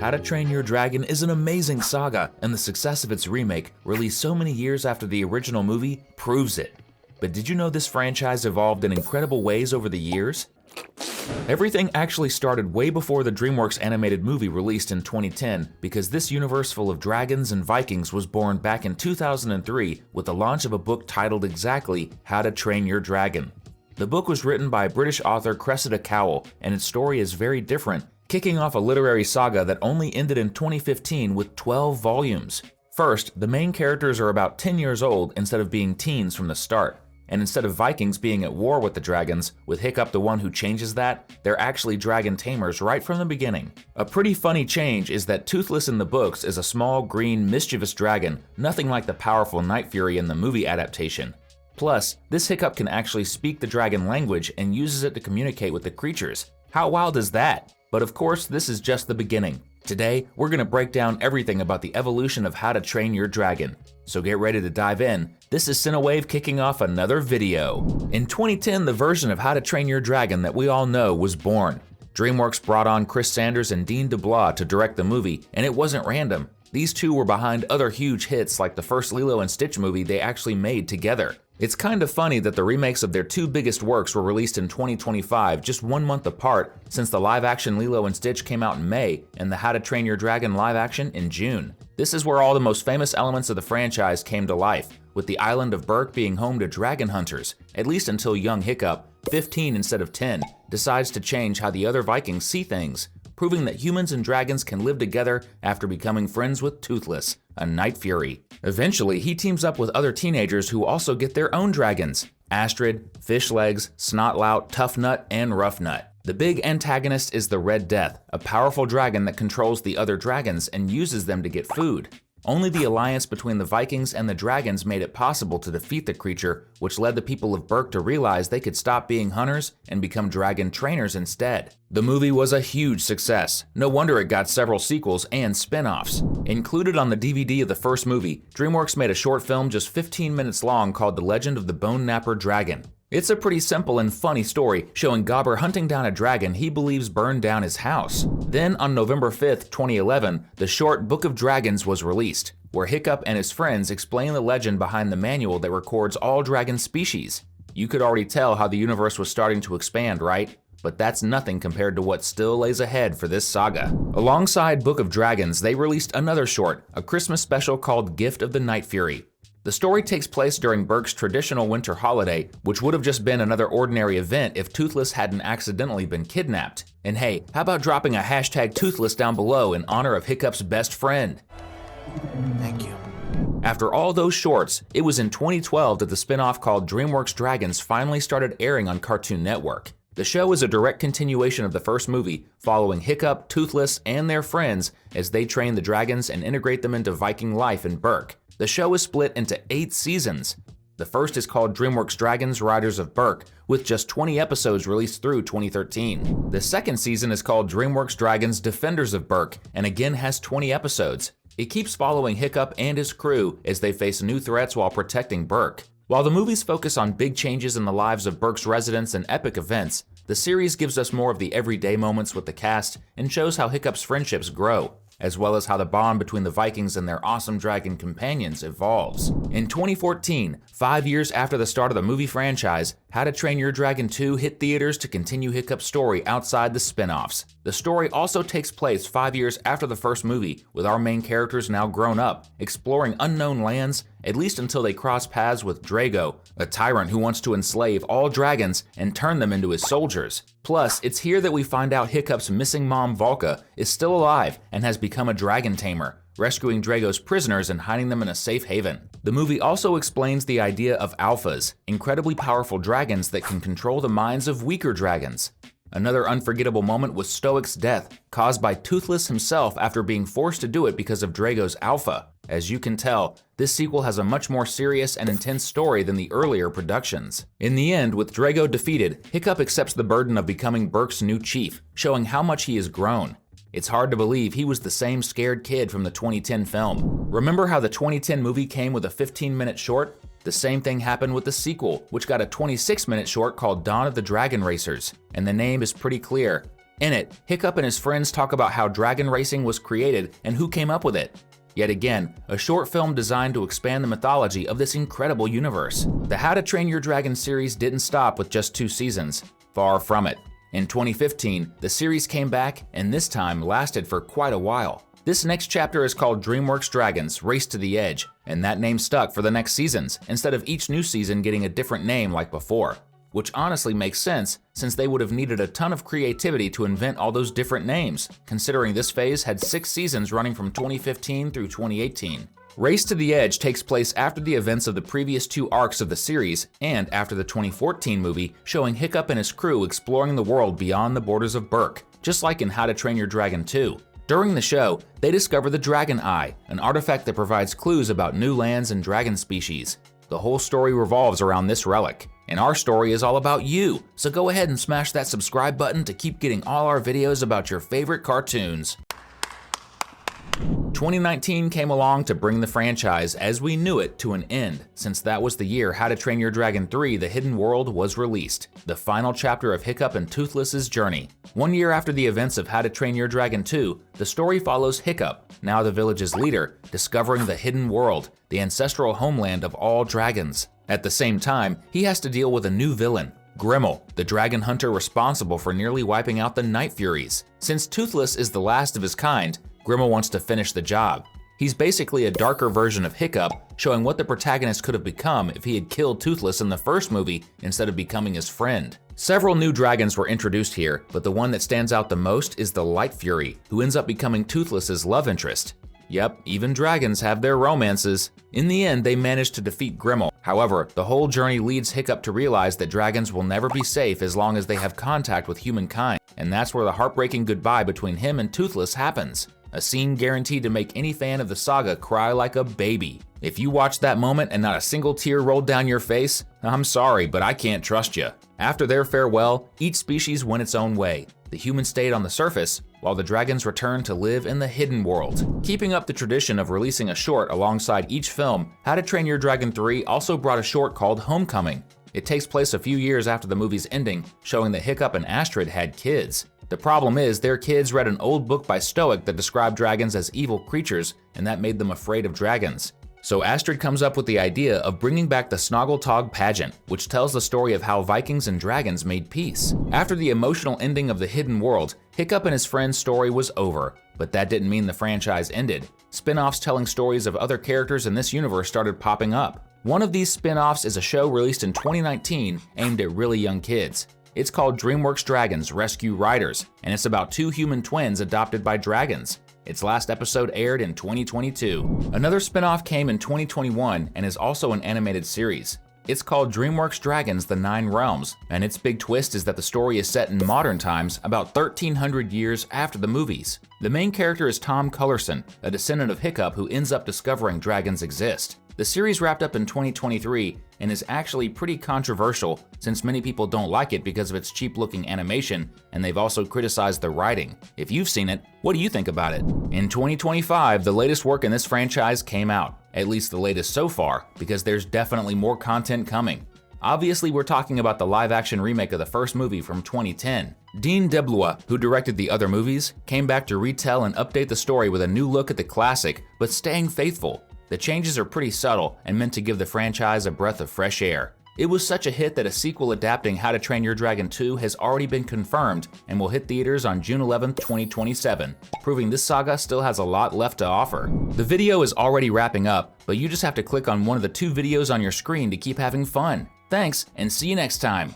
How to Train Your Dragon is an amazing saga, and the success of its remake, released so many years after the original movie, proves it. But did you know this franchise evolved in incredible ways over the years? Everything actually started way before the DreamWorks animated movie released in 2010, because this universe full of dragons and Vikings was born back in 2003 with the launch of a book titled exactly How to Train Your Dragon. The book was written by British author Cressida Cowell, and its story is very different, kicking off a literary saga that only ended in 2015 with 12 volumes. First, the main characters are about 10 years old instead of being teens from the start. And instead of Vikings being at war with the dragons, with Hiccup the one who changes that, they're actually dragon tamers right from the beginning. A pretty funny change is that Toothless in the books is a small, green, mischievous dragon, nothing like the powerful Night Fury in the movie adaptation. Plus, this Hiccup can actually speak the dragon language and uses it to communicate with the creatures. How wild is that? But of course, this is just the beginning. Today, we're going to break down everything about the evolution of How to Train Your Dragon. So get ready to dive in. This is Cinewave kicking off another video. In 2010, the version of How to Train Your Dragon that we all know was born. DreamWorks brought on Chris Sanders and Dean DeBlois to direct the movie, and it wasn't random. These two were behind other huge hits like the first Lilo and Stitch movie they actually made together. It's kind of funny that the remakes of their two biggest works were released in 2025, just 1 month apart, since the live-action Lilo and Stitch came out in May and the How to Train Your Dragon live-action in June. This is where all the most famous elements of the franchise came to life, with the island of Berk being home to dragon hunters, at least until young Hiccup, 15 instead of 10, decides to change how the other Vikings see things, proving that humans and dragons can live together after becoming friends with Toothless, a Night Fury. Eventually, he teams up with other teenagers who also get their own dragons: Astrid, Fishlegs, Snotlout, Toughnut, and Roughnut. The big antagonist is the Red Death, a powerful dragon that controls the other dragons and uses them to get food. Only the alliance between the Vikings and the dragons made it possible to defeat the creature, which led the people of Berk to realize they could stop being hunters and become dragon trainers instead. The movie was a huge success. No wonder it got several sequels and spin-offs. Included on the DVD of the first movie, DreamWorks made a short film just 15 minutes long called The Legend of the Bone Napper Dragon. It's a pretty simple and funny story showing Gobber hunting down a dragon he believes burned down his house. Then on November 5th, 2011, the short Book of Dragons was released, where Hiccup and his friends explain the legend behind the manual that records all dragon species. You could already tell how the universe was starting to expand, right? But that's nothing compared to what still lays ahead for this saga. Alongside Book of Dragons, they released another short, a Christmas special called Gift of the Night Fury. The story takes place during Berk's traditional winter holiday, which would have just been another ordinary event if Toothless hadn't accidentally been kidnapped. And hey, how about dropping a hashtag Toothless down below in honor of Hiccup's best friend? Thank you. After all those shorts, it was in 2012 that the spin-off called DreamWorks Dragons finally started airing on Cartoon Network. The show is a direct continuation of the first movie, following Hiccup, Toothless, and their friends as they train the dragons and integrate them into Viking life in Berk. The show is split into 8 seasons. The first is called DreamWorks Dragons Riders of Berk, with just 20 episodes released through 2013. The second season is called DreamWorks Dragons Defenders of Berk, and again has 20 episodes. It keeps following Hiccup and his crew as they face new threats while protecting Berk. While the movies focus on big changes in the lives of Berk's residents and epic events, the series gives us more of the everyday moments with the cast and shows how Hiccup's friendships grow, as well as how the bond between the Vikings and their awesome dragon companions evolves. In 2014, 5 years after the start of the movie franchise, How to Train Your Dragon 2 hit theaters to continue Hiccup's story outside the spin-offs. The story also takes place 5 years after the first movie, with our main characters now grown up, exploring unknown lands, at least until they cross paths with Drago, a tyrant who wants to enslave all dragons and turn them into his soldiers. Plus, it's here that we find out Hiccup's missing mom Valka is still alive and has become a dragon tamer, rescuing Drago's prisoners and hiding them in a safe haven. The movie also explains the idea of alphas, incredibly powerful dragons that can control the minds of weaker dragons. Another unforgettable moment was Stoic's death, caused by Toothless himself after being forced to do it because of Drago's alpha. As you can tell, this sequel has a much more serious and intense story than the earlier productions. In the end, with Drago defeated, Hiccup accepts the burden of becoming Berk's new chief, showing how much he has grown. It's hard to believe he was the same scared kid from the 2010 film. Remember how the 2010 movie came with a 15-minute short? The same thing happened with the sequel, which got a 26-minute short called Dawn of the Dragon Racers, and the name is pretty clear. In it, Hiccup and his friends talk about how dragon racing was created and who came up with it. Yet again, a short film designed to expand the mythology of this incredible universe. The How to Train Your Dragon series didn't stop with just 2 seasons. Far from it. In 2015, the series came back and this time lasted for quite a while. This next chapter is called DreamWorks Dragons: Race to the Edge, and that name stuck for the next seasons, instead of each new season getting a different name like before. Which honestly makes sense, since they would have needed a ton of creativity to invent all those different names, considering this phase had 6 seasons running from 2015 through 2018. Race to the Edge takes place after the events of the previous 2 arcs of the series, and after the 2014 movie showing Hiccup and his crew exploring the world beyond the borders of Berk, just like in How to Train Your Dragon 2. During the show, they discover the Dragon Eye, an artifact that provides clues about new lands and dragon species. The whole story revolves around this relic. And our story is all about you, so go ahead and smash that subscribe button to keep getting all our videos about your favorite cartoons. 2019 came along to bring the franchise as we knew it to an end, since that was the year How to Train Your Dragon 3: The Hidden World was released, the final chapter of Hiccup and Toothless's journey. 1 year after the events of How to Train Your Dragon 2, the story follows Hiccup, now the village's leader, discovering the Hidden World, the ancestral homeland of all dragons. At the same time, he has to deal with a new villain, Grimmel, the dragon hunter responsible for nearly wiping out the Night Furies. Since Toothless is the last of his kind, Grimmel wants to finish the job. He's basically a darker version of Hiccup, showing what the protagonist could have become if he had killed Toothless in the first movie instead of becoming his friend. Several new dragons were introduced here, but the one that stands out the most is the Light Fury, who ends up becoming Toothless's love interest. Yep, even dragons have their romances. In the end, they manage to defeat Grimmel. However, the whole journey leads Hiccup to realize that dragons will never be safe as long as they have contact with humankind, and that's where the heartbreaking goodbye between him and Toothless happens. A scene guaranteed to make any fan of the saga cry like a baby. If you watched that moment and not a single tear rolled down your face, I'm sorry, but I can't trust you. After their farewell, each species went its own way. The humans stayed on the surface, while the dragons returned to live in the hidden world. Keeping up the tradition of releasing a short alongside each film, How to Train Your Dragon 3 also brought a short called Homecoming. It takes place a few years after the movie's ending, showing that Hiccup and Astrid had kids. The problem is, their kids read an old book by Stoic that described dragons as evil creatures, and that made them afraid of dragons. So Astrid comes up with the idea of bringing back the Snoggle-Tog pageant, which tells the story of how Vikings and dragons made peace. After the emotional ending of the Hidden World, Hiccup and his friend's story was over, but that didn't mean the franchise ended. Spin-offs telling stories of other characters in this universe started popping up. One of these spin-offs is a show released in 2019 aimed at really young kids. It's called DreamWorks Dragons: Rescue Riders, and it's about 2 human twins adopted by dragons. Its last episode aired in 2022. Another spin-off came in 2021 and is also an animated series. It's called DreamWorks Dragons: The 9 Realms, and its big twist is that the story is set in modern times, about 1300 years after the movies. The main character is Tom Cullerson, a descendant of Hiccup who ends up discovering dragons exist. The series wrapped up in 2023 and is actually pretty controversial, since many people don't like it because of its cheap-looking animation, and they've also criticized the writing. If you've seen it, what do you think about it? In 2025, the latest work in this franchise came out, at least the latest so far, because there's definitely more content coming. Obviously, we're talking about the live-action remake of the first movie from 2010. Dean DeBlois, who directed the other movies, came back to retell and update the story with a new look at the classic, but staying faithful. The changes are pretty subtle and meant to give the franchise a breath of fresh air. It was such a hit that a sequel adapting How to Train Your Dragon 2 has already been confirmed and will hit theaters on June 11, 2027, proving this saga still has a lot left to offer. The video is already wrapping up, but you just have to click on one of the 2 videos on your screen to keep having fun. Thanks, and see you next time!